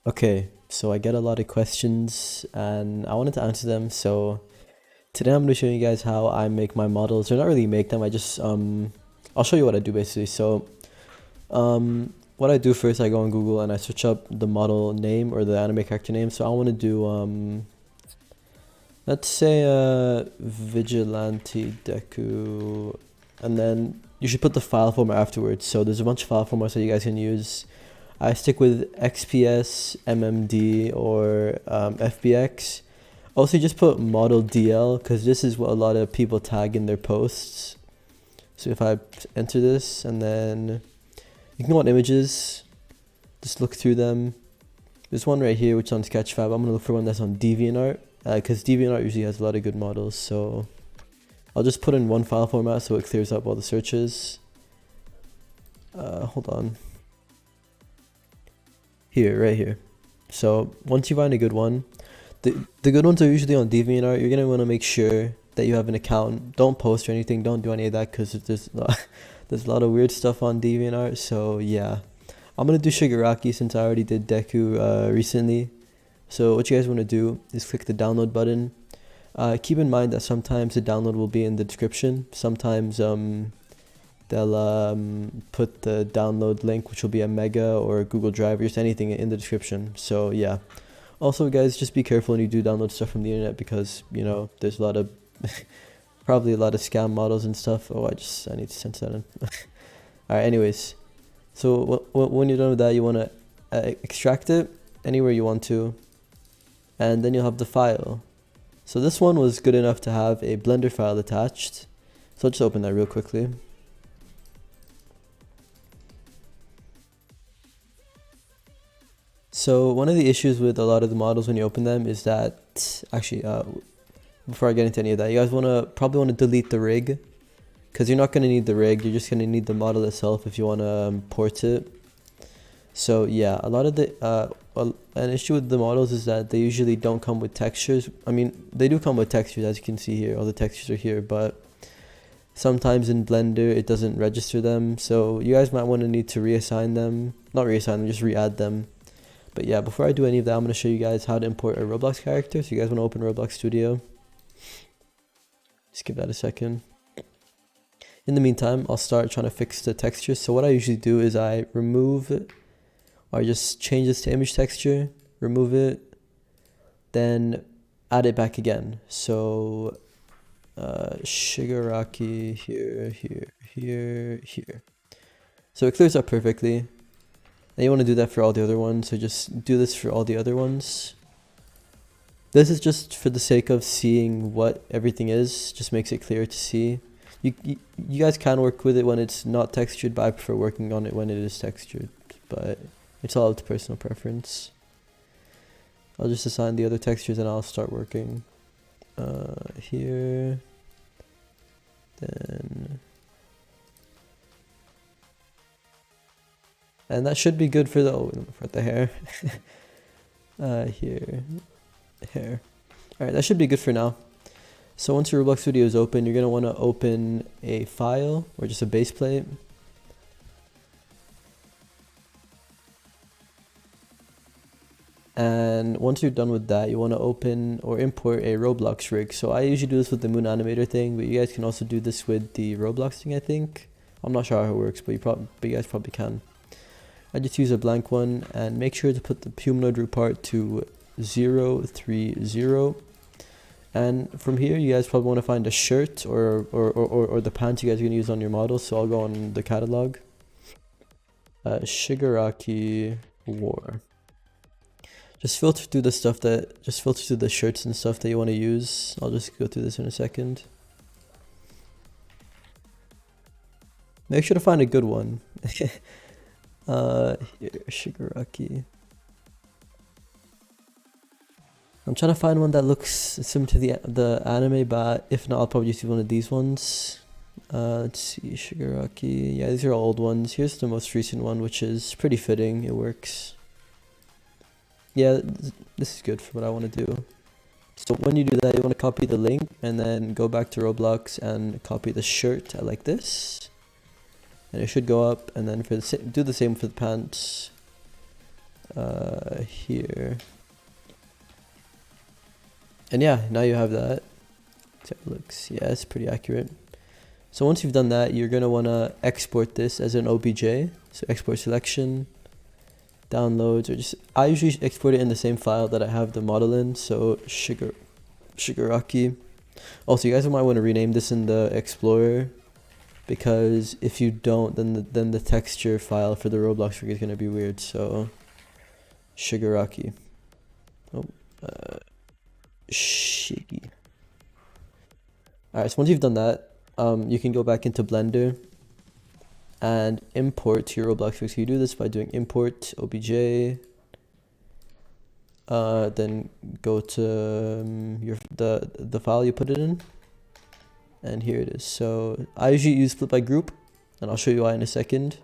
Okay, so I get a lot of questions and I wanted to answer them. So today I'm going to show you guys how I make my models. Or not really make them, I just I'll show you what I do basically. So what I do first, I go on Google and I search up the model name or the anime character name. So I want to do let's say Vigilante Deku, and then you should put the file format afterwards. So there's a bunch of file formats that you guys can use. I stick with XPS, MMD, or FBX. Also, just put model DL because this is what a lot of people tag in their posts. So if I enter this, and then you can go on images, just look through them. There's one right here which is on Sketchfab. I'm gonna look for one that's on DeviantArt because DeviantArt usually has a lot of good models. So I'll just put in one file format so it clears up all the searches. Hold on. Here, right here. So once you find a good one, the good ones are usually on DeviantArt. You're gonna want to make sure that you have an account. Don't post or anything. Don't do any of that because there's a lot of weird stuff on DeviantArt. So yeah, I'm gonna do Shigaraki since I already did Deku recently. So what you guys want to do is click the download button. Keep in mind that sometimes the download will be in the description. Sometimes they'll put the download link, which will be a Mega or a Google Drive or just anything in the description. So yeah. Also, guys, just be careful when you do download stuff from the internet because, you know, there's a lot of, probably a lot of scam models and stuff. Oh, I need to censor that in. Alright, anyways. So when you're done with that, you want to extract it anywhere you want to. And then you'll have the file. So this one was good enough to have a Blender file attached. So I'll just open that real quickly. So one of the issues with a lot of the models when you open them is that, actually, before I get into any of that, you guys probably want to delete the rig, because you're not going to need the rig, you're just going to need the model itself if you want to port it. So yeah, a lot of an issue with the models is that they usually don't come with textures. I mean, they do come with textures, as you can see here, all the textures are here, but sometimes in Blender it doesn't register them, so you guys might want to need to reassign them, not reassign them, just re-add them. But yeah, before I do any of that, I'm going to show you guys how to import a Roblox character. So you guys want to open Roblox Studio. Just give that a second. In the meantime, I'll start trying to fix the texture. So what I usually do is I remove it, or I just change this to image texture, remove it, then add it back again. So Shigaraki here, here. So it clears up perfectly. And you want to do that for all the other ones, so just do this for all the other ones. This is just for the sake of seeing what everything is, just makes it clear to see. You guys can work with it when it's not textured, but I prefer working on it when it is textured. But it's all up to personal preference. I'll just assign the other textures and I'll start working. Here. Then... And that should be good for the hair. Here, hair. Alright, that should be good for now. So once your Roblox Studio is open, you're going to want to open a file or just a base plate. And once you're done with that, you want to open or import a Roblox rig. So I usually do this with the Moon Animator thing, but you guys can also do this with the Roblox thing, I think. I'm not sure how it works, but you guys probably can. I just use a blank one and make sure to put the humanoid root part to 030. And from here, you guys probably want to find a shirt or the pants you guys are going to use on your model. So I'll go on the catalog. Shigaraki War. Just filter through the shirts and stuff that you want to use. I'll just go through this in a second. Make sure to find a good one. Here, Shigaraki. I'm trying to find one that looks similar to the anime, but if not, I'll probably just use one of these ones. Let's see, Shigaraki. Yeah, these are all old ones. Here's the most recent one, which is pretty fitting. It works. Yeah, this is good for what I want to do. So when you do that, you want to copy the link and then go back to Roblox and copy the shirt like this. And it should go up, and then do the same for the pants. here. And yeah, now you have that. So it looks, yeah, it's pretty accurate. So once you've done that, you're gonna wanna export this as an OBJ. So export selection, downloads, or just, I usually export it in the same file that I have the model in. So Shigaraki. Also, you guys might want to rename this in the Explorer, because if you don't, then the texture file for the Roblox rig is gonna be weird. So Shigaraki. Oh, Shiggy. Alright, so once you've done that, you can go back into Blender and import to your Roblox rig. So you do this by doing import obj, then go to the file you put it in, and here it is. So I usually use split by group, and I'll show you why in a second.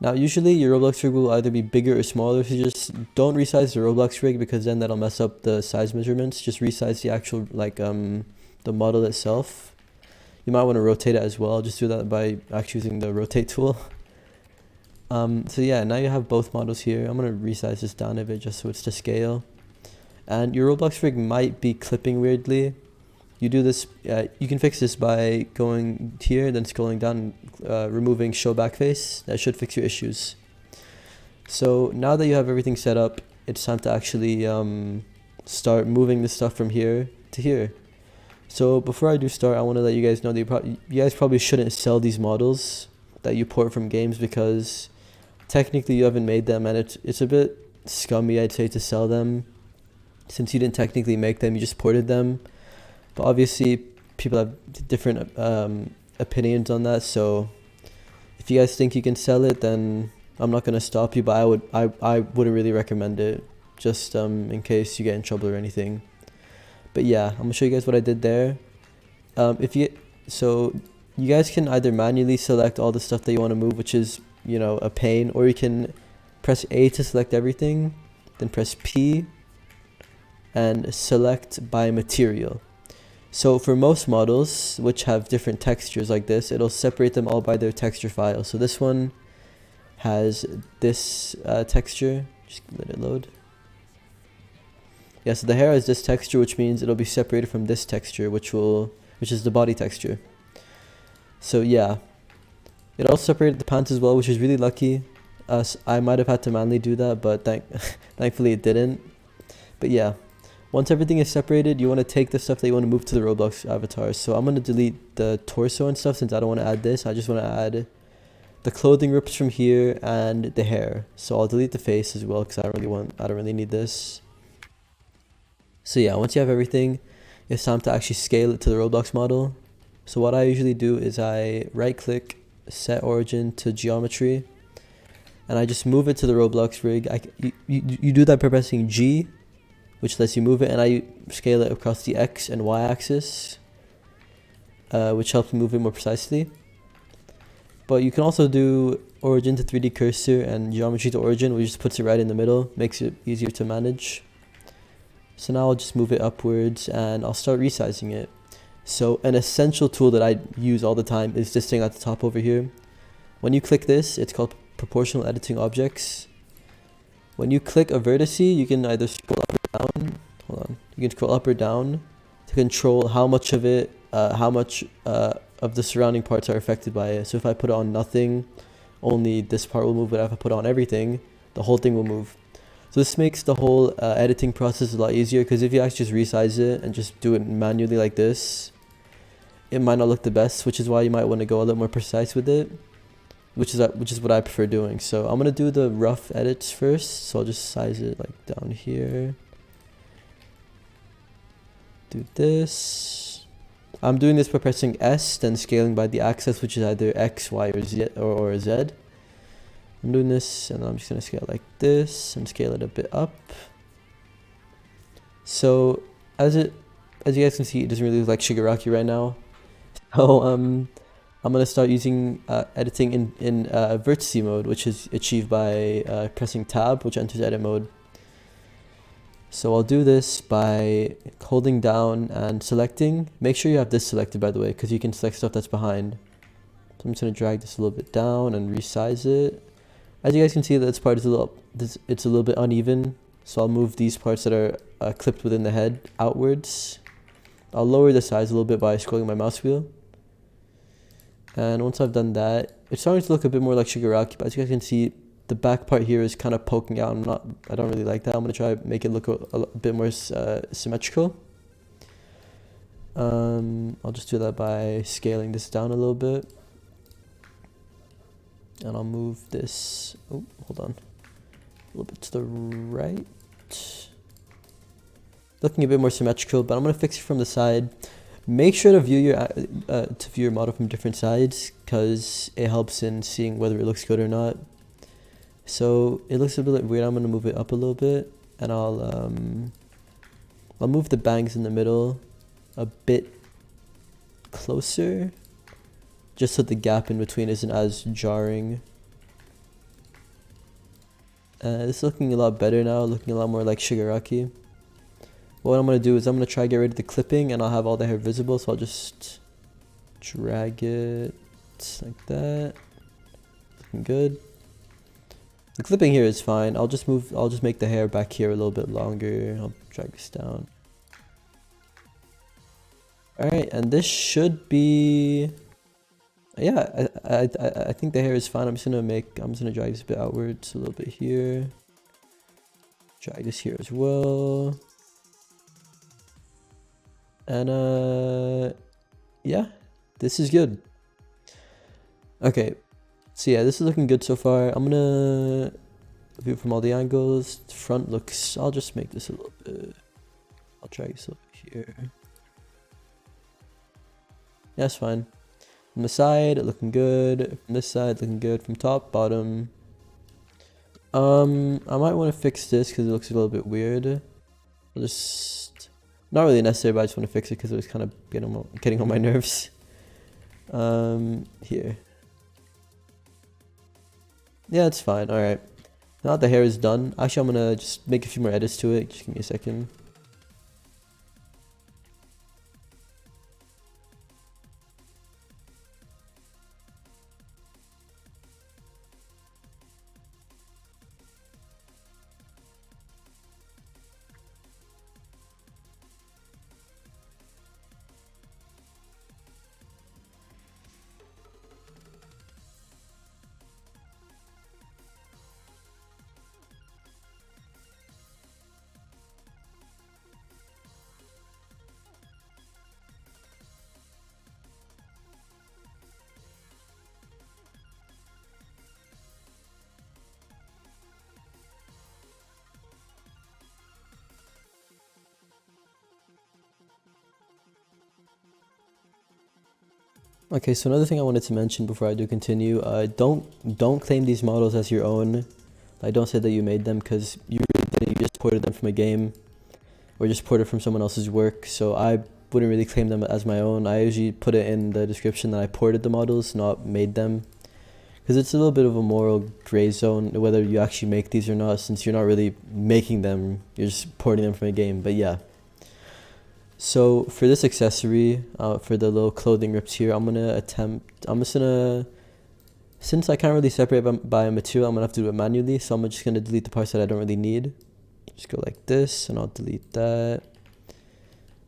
Now usually your Roblox rig will either be bigger or smaller, so just don't resize the Roblox rig, because then that'll mess up the size measurements. Just resize the actual the model itself. You might want to rotate it as well. Just do that by actually using the rotate tool. So yeah, now you have both models here. I'm gonna resize this down a bit just so it's to scale. And your Roblox rig might be clipping weirdly. You do this, you can fix this by going here, then scrolling down, removing show backface. That should fix your issues. So now that you have everything set up, it's time to actually start moving the stuff from here to here. So before I do start, I want to let you guys know that you guys probably shouldn't sell these models that you port from games, because technically you haven't made them, and it's a bit scummy, I'd say, to sell them, since you didn't technically make them, you just ported them. But obviously people have different opinions on that, so if you guys think you can sell it, then I'm not gonna stop you, but I wouldn't really recommend it, just in case you get in trouble or anything. But yeah, I'm gonna show you guys what I did there. So you guys can either manually select all the stuff that you want to move, which is, you know, a pain, or you can press A to select everything, then press P and select by material. So for most models which have different textures like this, it'll separate them all by their texture file. So this one has this texture. Just let it load. Yeah, so the hair has this texture, which means it'll be separated from this texture, which is the body texture. So yeah, it also separated the pants as well, which is really lucky. I might have had to manually do that, but thankfully it didn't. But yeah, once everything is separated, you want to take the stuff that you want to move to the Roblox avatar. So I'm going to delete the torso and stuff, since I don't want to add this. I just want to add the clothing rips from here and the hair. So I'll delete the face as well, because I don't really need this. So yeah, once you have everything, it's time to actually scale it to the Roblox model. So what I usually do is I right click, set origin to geometry, and I just move it to the Roblox rig. You do that by pressing G, which lets you move it, and I scale it across the X and Y axis, which helps me move it more precisely. But you can also do origin to 3D cursor and geometry to origin, which just puts it right in the middle, makes it easier to manage. So now I'll just move it upwards and I'll start resizing it. So an essential tool that I use all the time is this thing at the top over here. When you click this, it's called proportional editing objects. When you click a vertex, you can either scroll up or down. Hold on. You can scroll up or down to control how much of it, of the surrounding parts are affected by it. So if I put it on nothing, only this part will move, but if I put it on everything, the whole thing will move. So this makes the whole editing process a lot easier, because if you actually just resize it and just do it manually like this, it might not look the best, which is why you might want to go a little more precise with it, which is what I prefer doing. So I'm gonna do the rough edits first. So I'll just size it like down here. Do this. I'm doing this by pressing S, then scaling by the axis, which is either X, Y, or Z, or Z. I'm doing this, and I'm just gonna scale like this and scale it a bit up. So as you guys can see, it doesn't really look like Shigaraki right now. So I'm gonna start using editing in vertice mode, which is achieved by pressing tab, which enters edit mode. So I'll do this by holding down and selecting. Make sure you have this selected, by the way, because you can select stuff that's behind. So I'm just gonna drag this a little bit down and resize it. As you guys can see, this part is it's a little bit uneven. So I'll move these parts that are clipped within the head outwards. I'll lower the size a little bit by scrolling my mouse wheel. And once I've done that, it's starting to look a bit more like Shigaraki, but as you guys can see, the back part here is kind of poking out. I don't really like that. I'm gonna try to make it look a bit more symmetrical. I'll just do that by scaling this down a little bit. And I'll move this, oh, hold on, a little bit to the right. Looking a bit more symmetrical, but I'm gonna fix it from the side. Make sure to view your model from different sides, because it helps in seeing whether it looks good or not. So it looks a bit weird. I'm gonna move it up a little bit, and I'll move the bangs in the middle a bit closer, just so the gap in between isn't as jarring. This is looking a lot better now, looking a lot more like Shigaraki. What I'm going to do is I'm going to try to get rid of the clipping, and I'll have all the hair visible, so I'll just drag it like that. Looking good. The clipping here is fine. I'll just make the hair back here a little bit longer. I'll drag this down. Alright, and this should be... Yeah, I think the hair is fine. I'm just gonna drag this a bit outwards a little bit here. Drag this here as well. And yeah, this is good. Okay, so yeah, this is looking good so far. I'm gonna view it from all the angles. The front looks, I'll just make this a little bit, I'll drag this over here. Yeah, that's fine. From the side, looking good. From this side, looking good. From top, bottom. I might want to fix this because it looks a little bit weird. I'll just, not really necessary, but I just want to fix it because it was kind of getting on my nerves. Here. Yeah, it's fine. All right. Now that the hair is done, actually, I'm gonna just make a few more edits to it. Just give me a second. Okay, so another thing I wanted to mention before I do continue, don't claim these models as your own. Like, don't say that you made them, because you really didn't. You just ported them from a game, or just ported from someone else's work. So I wouldn't really claim them as my own. I usually put it in the description that I ported the models, not made them, because it's a little bit of a moral gray zone whether you actually make these or not, since you're not really making them, you're just porting them from a game. But yeah. So for this accessory, for the little clothing rips here, since I can't really separate by a material, I'm gonna have to do it manually. So I'm just gonna delete the parts that I don't really need. Just go like this, and I'll delete that.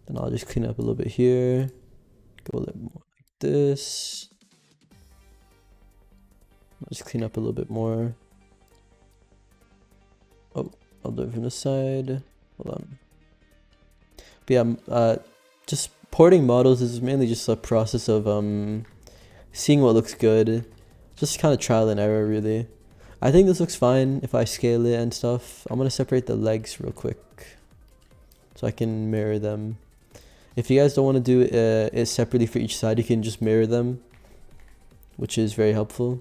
Then I'll just clean up a little bit here. Go a little more like this. I'll just clean up a little bit more. Oh, I'll do it from this side. Hold on. But yeah, just porting models is mainly just a process of seeing what looks good, just kind of trial and error really. I think this looks fine if I scale it and stuff. I'm gonna separate the legs real quick so I can mirror them. If you guys don't want to do it separately for each side, you can just mirror them, which is very helpful.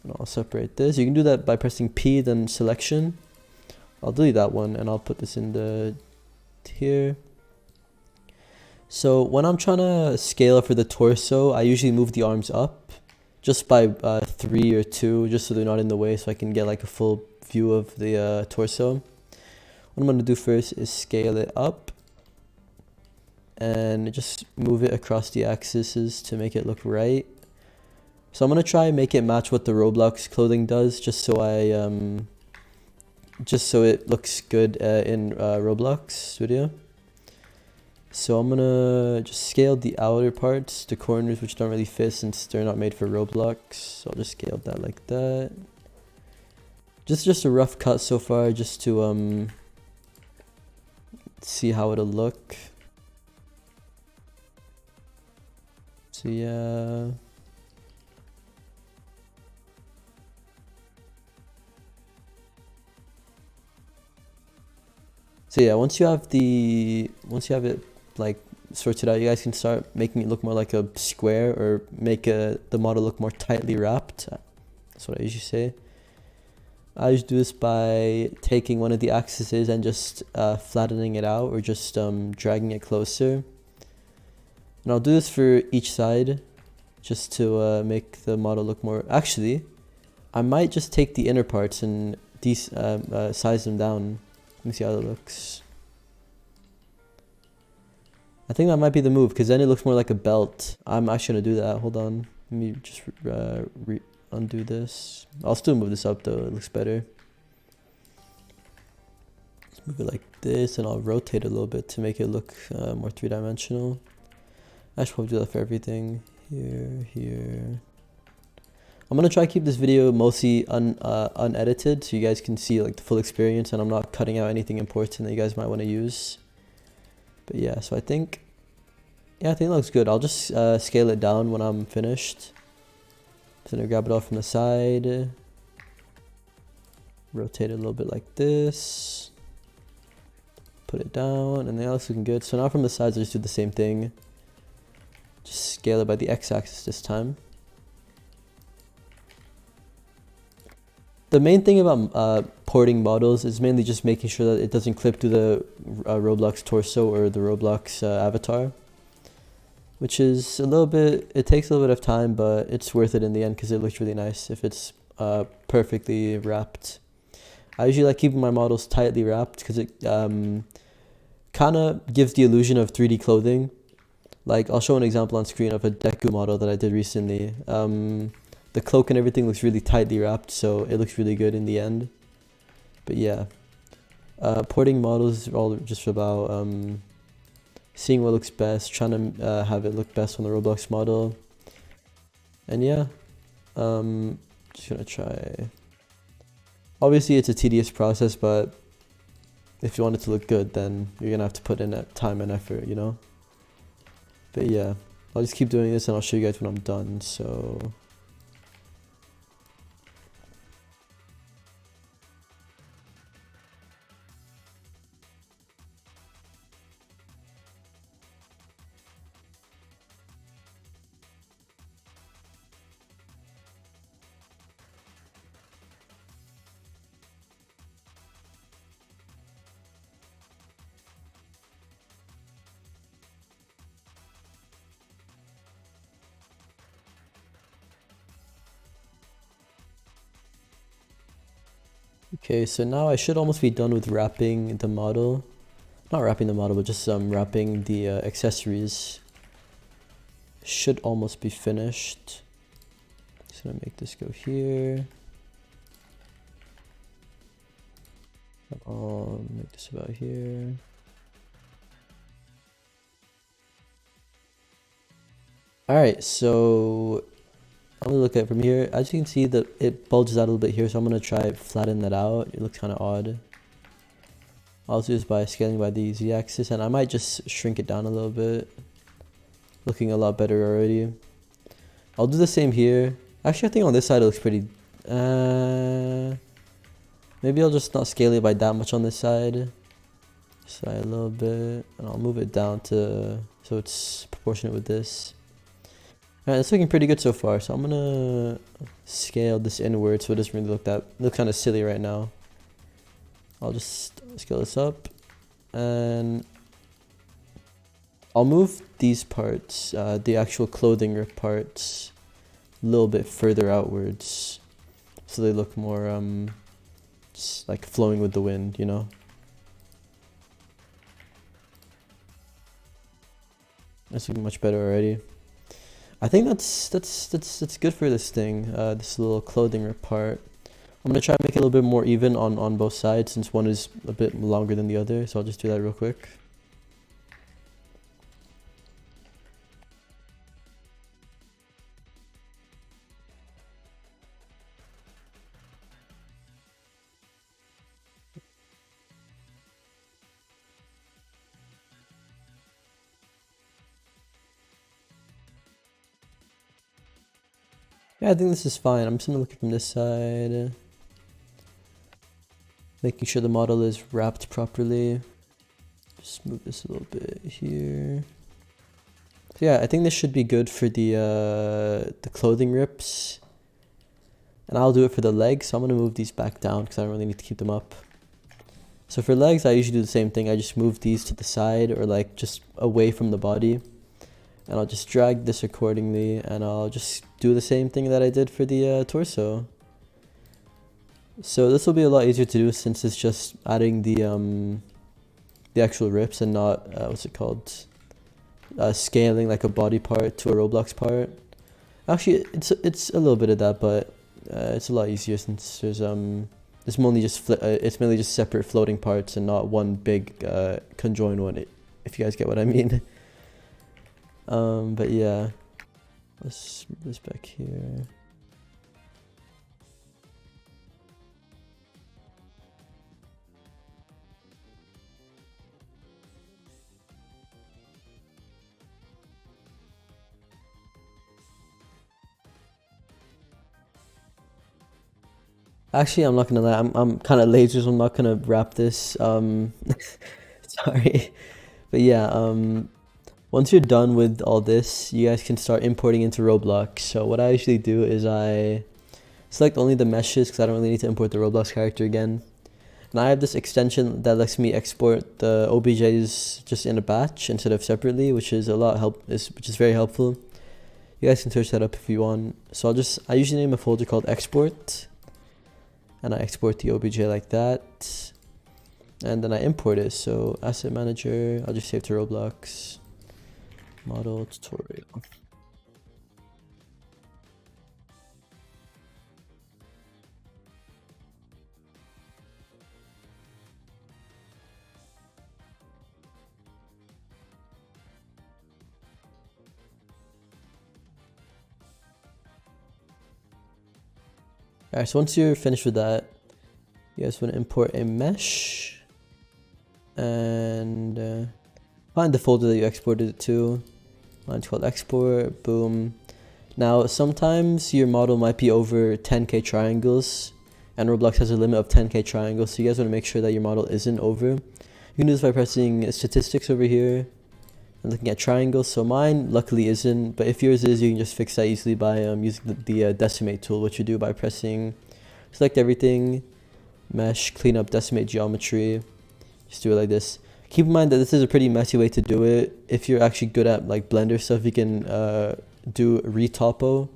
And I'll separate this. You can do that by pressing P, then selection. I'll delete that one, and I'll put this in the here. So when I'm trying to scale for the torso, I usually move the arms up just by 3 or 2, just so they're not in the way, so I can get like a full view of the torso. What I'm going to do first is scale it up and just move it across the axes to make it look right. So I'm gonna try and make it match what the Roblox clothing does, just so just so it looks good in Roblox Studio. So I'm gonna just scale the outer parts, the corners, which don't really fit since they're not made for Roblox. So I'll just scale that like that. Just a rough cut so far, just to see how it'll look. So yeah. So yeah, once you have it like sorted out, you guys can start making it look more like a square, or make the model look more tightly wrapped. That's what I usually say. I usually do this by taking one of the axes and just flattening it out, or just dragging it closer. And I'll do this for each side, just to make the model look more... Actually, I might just take the inner parts and size them down. Let me see how that looks. I think that might be the move, because then it looks more like a belt. I'm actually going to do that. Hold on. Let me just undo this. I'll still move this up though, it looks better. Let's move it like this, and I'll rotate it a little bit to make it look more three-dimensional. I should probably do that for everything. Here. I'm gonna try to keep this video mostly unedited, so you guys can see like the full experience, and I'm not cutting out anything important that you guys might want to use. But yeah, so I think it looks good. I'll just scale it down when I'm finished. So I'm gonna grab it off from the side, rotate it a little bit like this, put it down, and that looks looking good. So now from the sides, I just do the same thing. Just scale it by the x-axis this time. The main thing about porting models is mainly just making sure that it doesn't clip to the Roblox torso or the Roblox avatar, which is it takes a little bit of time, but it's worth it in the end because it looks really nice if it's perfectly wrapped. I usually like keeping my models tightly wrapped because it kind of gives the illusion of 3D clothing. Like, I'll show an example on screen of a Deku model that I did recently. The cloak and everything looks really tightly wrapped, so it looks really good in the end. But yeah, porting models is all just about seeing what looks best, trying to have it look best on the Roblox model. And yeah, just gonna try. Obviously, it's a tedious process, but if you want it to look good, then you're gonna have to put in that time and effort, you know? But yeah, I'll just keep doing this and I'll show you guys when I'm done, so... Okay, so now I should almost be done with wrapping the model. Not wrapping the model, but just wrapping the accessories. Should almost be finished. Just gonna make this go here. I'll make this about here. Alright, so I'm gonna look at it from here. As you can see, that it bulges out a little bit here, so I'm gonna try flatten that out. It looks kind of odd. I'll do this by scaling by the z-axis, and I might just shrink it down a little bit. Looking a lot better already. I'll do the same here. Actually, I think on this side it looks pretty... maybe I'll just not scale it by that much on this side. Side a little bit, and I'll move it down to so it's proportionate with this. Alright, it's looking pretty good so far, so I'm gonna scale this inward so it doesn't really look kind of silly right now. I'll just scale this up, and I'll move these parts, the actual clothing rip parts, a little bit further outwards, so they look more just like flowing with the wind, you know? That's looking much better already. I think that's good for this thing. This little clothing rip part. I'm gonna try and make it a little bit more even on both sides since one is a bit longer than the other. So I'll just do that real quick. Yeah, I think this is fine. I'm just gonna look from this side, making sure the model is wrapped properly. Just move this a little bit here. So yeah, I think this should be good for the clothing rips. And I'll do it for the legs, so I'm gonna move these back down because I don't really need to keep them up. So for legs, I usually do the same thing. I just move these to the side or like just away from the body. And I'll just drag this accordingly, and I'll just do the same thing that I did for the torso. So this will be a lot easier to do since it's just adding the actual rips and not what's it called, scaling like a body part to a Roblox part. Actually, it's a little bit of that, but it's a lot easier since it's mainly just separate floating parts and not one big conjoined one. If you guys get what I mean. But yeah, let's move this back here. Actually, I'm not gonna lie, I'm kind of lazy, so I'm not gonna wrap this. Sorry, but yeah, once you're done with all this, you guys can start importing into Roblox. So what I usually do is I select only the meshes because I don't really need to import the Roblox character again. And I have this extension that lets me export the OBJs just in a batch instead of separately, which is which is very helpful. You guys can search that up if you want. So I usually name a folder called export, and I export the OBJ like that, and then I import it. So asset manager, I'll just save to Roblox. Model tutorial. Alright, so once you're finished with that, you guys want to import a mesh and find the folder that you exported it to. Mine's called export, boom. Now, sometimes your model might be over 10k triangles, and Roblox has a limit of 10k triangles, so you guys want to make sure that your model isn't over. You can do this by pressing statistics over here and looking at triangles. So mine luckily isn't, but if yours is, you can just fix that easily by using the decimate tool, which you do by pressing select everything, mesh, clean up decimate geometry. Just do it like this. Keep in mind that this is a pretty messy way to do it. If you're actually good at like Blender stuff, you can do retopo,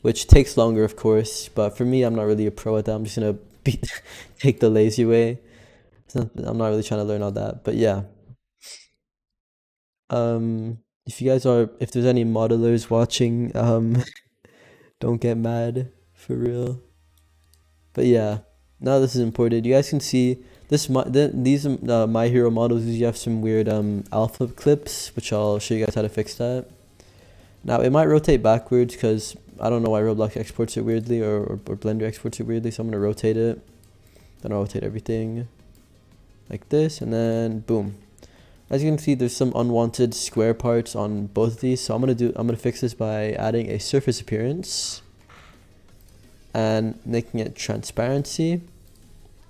which takes longer, of course. But for me, I'm not really a pro at that. I'm just gonna take the lazy way. I'm not really trying to learn all that. But yeah, if there's any modelers watching, don't get mad for real. But yeah, now this is imported. You guys can see these My Hero models usually have some weird alpha clips, which I'll show you guys how to fix that. Now it might rotate backwards because I don't know why Roblox exports it weirdly or Blender exports it weirdly, so I'm gonna rotate it. Then I'll rotate everything like this, and then boom. As you can see, there's some unwanted square parts on both of these, so I'm gonna fix this by adding a surface appearance and making it transparency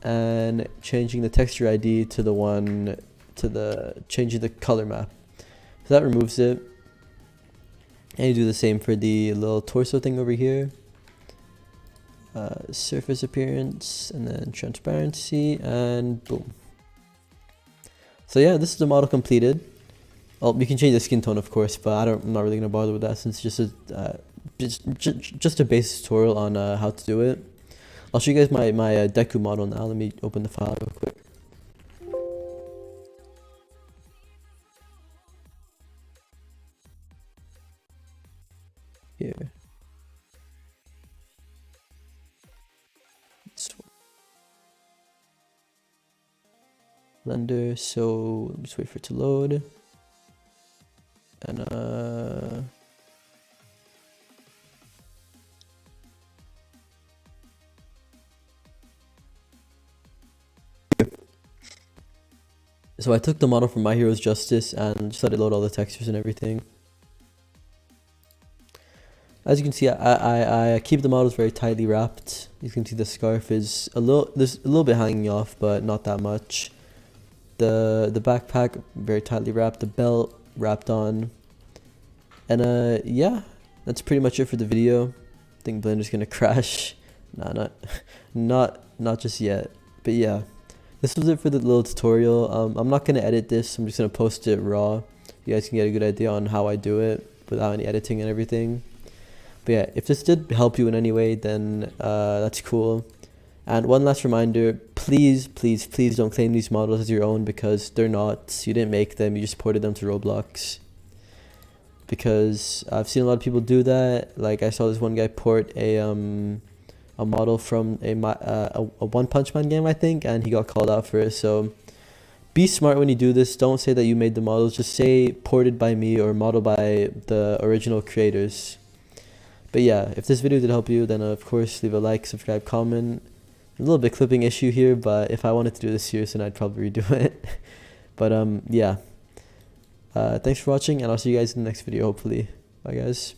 and changing the texture ID to changing the color map. So that removes it. And you do the same for the little torso thing over here. Surface appearance and then transparency and boom. So yeah, this is the model completed. Well, you can change the skin tone, of course, but I'm not really gonna bother with that since it's just a basic tutorial on how to do it. I'll show you guys my Deku model now. Let me open the file real quick. Blender. So let me just wait for it to load. And so I took the model from My Hero's Justice and just let it load all the textures and everything. As you can see, I keep the models very tightly wrapped. You can see the scarf is there's a little bit hanging off, but not that much. The backpack very tightly wrapped, the belt wrapped on. And yeah, that's pretty much it for the video. I think Blender's gonna crash. Nah, not just yet. But yeah, this was it for the little tutorial. I'm not gonna edit this. I'm just gonna post it raw. You guys can get a good idea on how I do it without any editing and everything. But yeah, if this did help you in any way, then that's cool. And one last reminder, please don't claim these models as your own, because they're not. You didn't make them, you just ported them to Roblox. Because I've seen a lot of people do that. Like I saw this one guy port a model from a One Punch Man game, I think, and he got called out for it. So be smart when you do this. Don't say that you made the models. Just say ported by me or model by the original creators. But yeah, if this video did help you, then of course leave a like, subscribe, comment. A little bit clipping issue here, but if I wanted to do this serious, then I'd probably redo it. But yeah. Thanks for watching, and I'll see you guys in the next video, hopefully. Bye, guys.